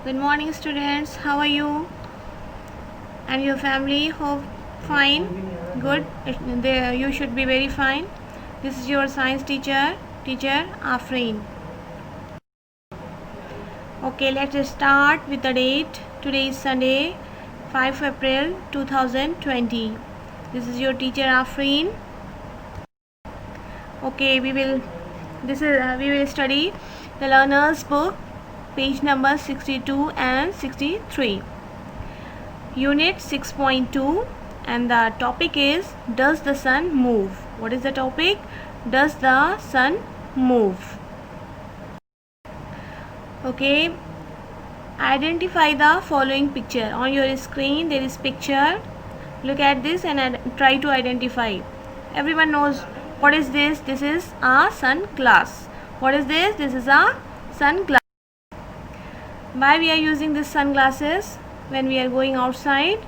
Good morning, students. How are you? And your family? Hope fine. Good. You should be very fine. This is your science teacher Afreen. Okay, let's start with the date. Today is Sunday, 5 April 2020. This is your teacher Afreen. Okay, we will study the learner's book, page number 62 and 63. Unit 6.2, and the topic is, does the sun move? What is the topic? Does the sun move? Okay, identify the following picture. On your screen there is picture. Look at this and try to identify. Everyone knows what is this. This is a sunglass. What is this? This is a sunglass. Why we are using this sunglasses? When we are going outside,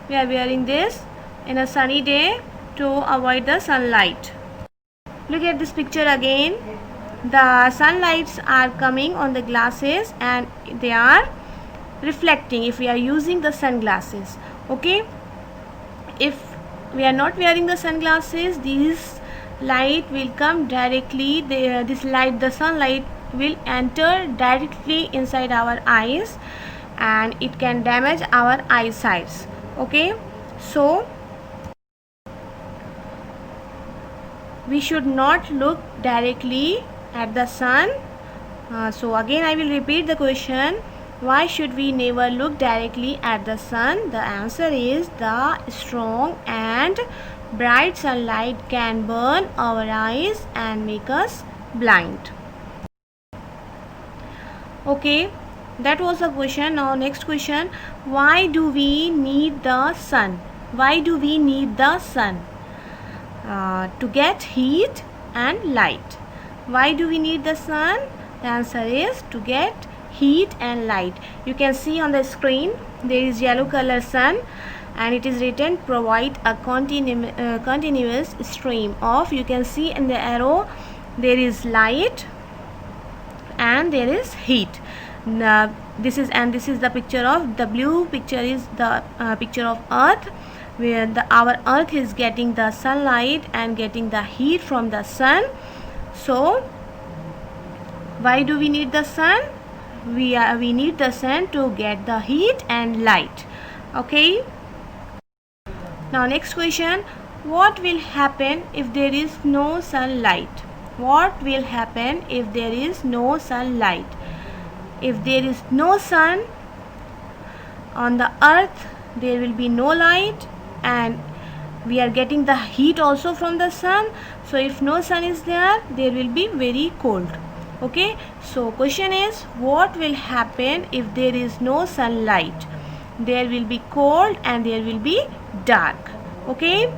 we are wearing this in a sunny day to avoid the sunlight. Look at this picture again. The sunlights are coming on the glasses and they are reflecting if we are using the sunglasses. Okay, if we are not wearing the sunglasses, this light will come directly, the sunlight will enter directly inside our eyes and it can damage our eyesight. Okay, so we should not look directly at the sun. So again I will repeat the question, why should we never look directly at the sun? The answer is, the strong and bright sunlight can burn our eyes and make us blind. Okay, that was the question. Now next question, why do we need the sun? Why do we need the sun? To get heat and light. Why do we need the sun? The answer is to get heat and light. You can see on the screen there is yellow color sun and it is written, provide a continuous stream of, you can see in the arrow there is light and there is heat. This is the picture of, the blue picture is the picture of earth, where our earth is getting the sunlight and getting the heat from the sun. So why do we need the sun? We need the sun to get the heat and light. Okay, now next question, what will happen if there is no sunlight? What will happen if there is no sunlight? If there is no sun on the earth, there will be no light and we are getting the heat also from the sun. So if no sun is there, there will be very cold. Okay, so question is, what will happen if there is no sunlight? There will be cold and there will be dark. Okay,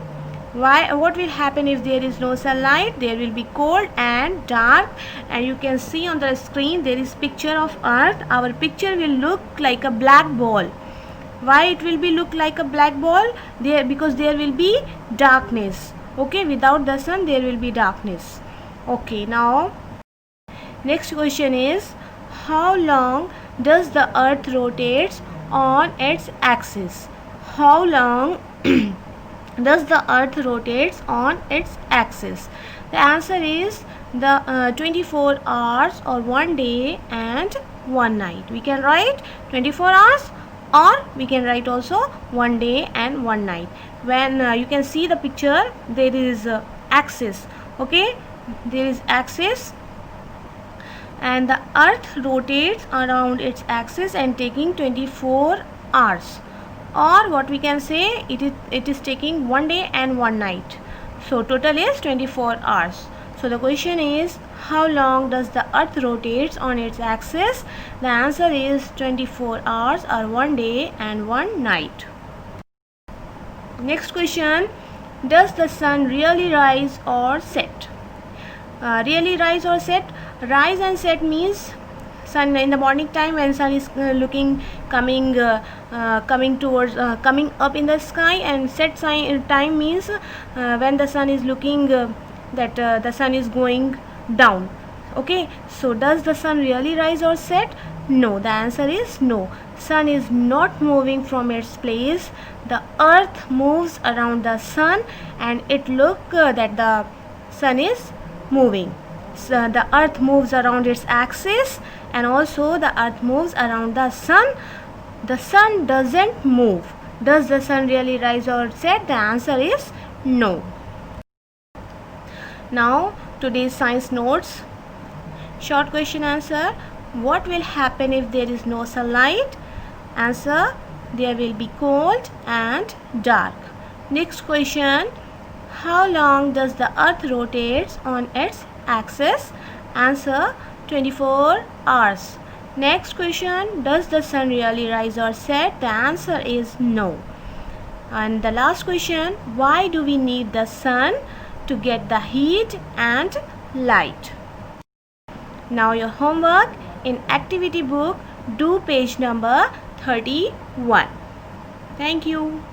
what will happen if there is no sunlight? There will be cold and dark, and you can see on the screen there is picture of earth. Our picture will look like a black ball. Why it will be look like a black ball? Because there will be darkness. Okay, without the sun there will be darkness. Okay, now next question is, how long does the earth rotates on its axis? How long does the earth rotates on its axis? The answer is the 24 hours or 1 day and 1 night. We can write 24 hours or we can write also 1 day and 1 night. When you can see the picture, there is axis. Okay, there is axis and the earth rotates around its axis and taking 24 hours, or what we can say, it is taking 1 day and 1 night. So total is 24 hours. So the question is, how long does the earth rotates on its axis? The answer is 24 hours or 1 day and 1 night. Next question, does the sun really rise or set? Really rise or set? Rise and set means sun in the morning time, when sun is coming towards coming up in the sky, and set time means when the sun is looking the sun is going down. Okay, so does the sun really rise or set? no. The answer is no. Sun is not moving from its place. The earth moves around the sun, and it look that the sun is moving. So the earth moves around its axis, and also the earth moves around the sun. The sun doesn't move. Does the sun really rise or set? The answer is no. Now today's science notes. Short question answer. What will happen if there is no sunlight? Answer. There will be cold and dark. Next question. How long does the earth rotates on its axis? Answer. 24 hours. Next question. Does the sun really rise or set? The answer is no. And the last question. Why do we need the sun? To get the heat and light. Now your homework in activity book, do page number 31. Thank you.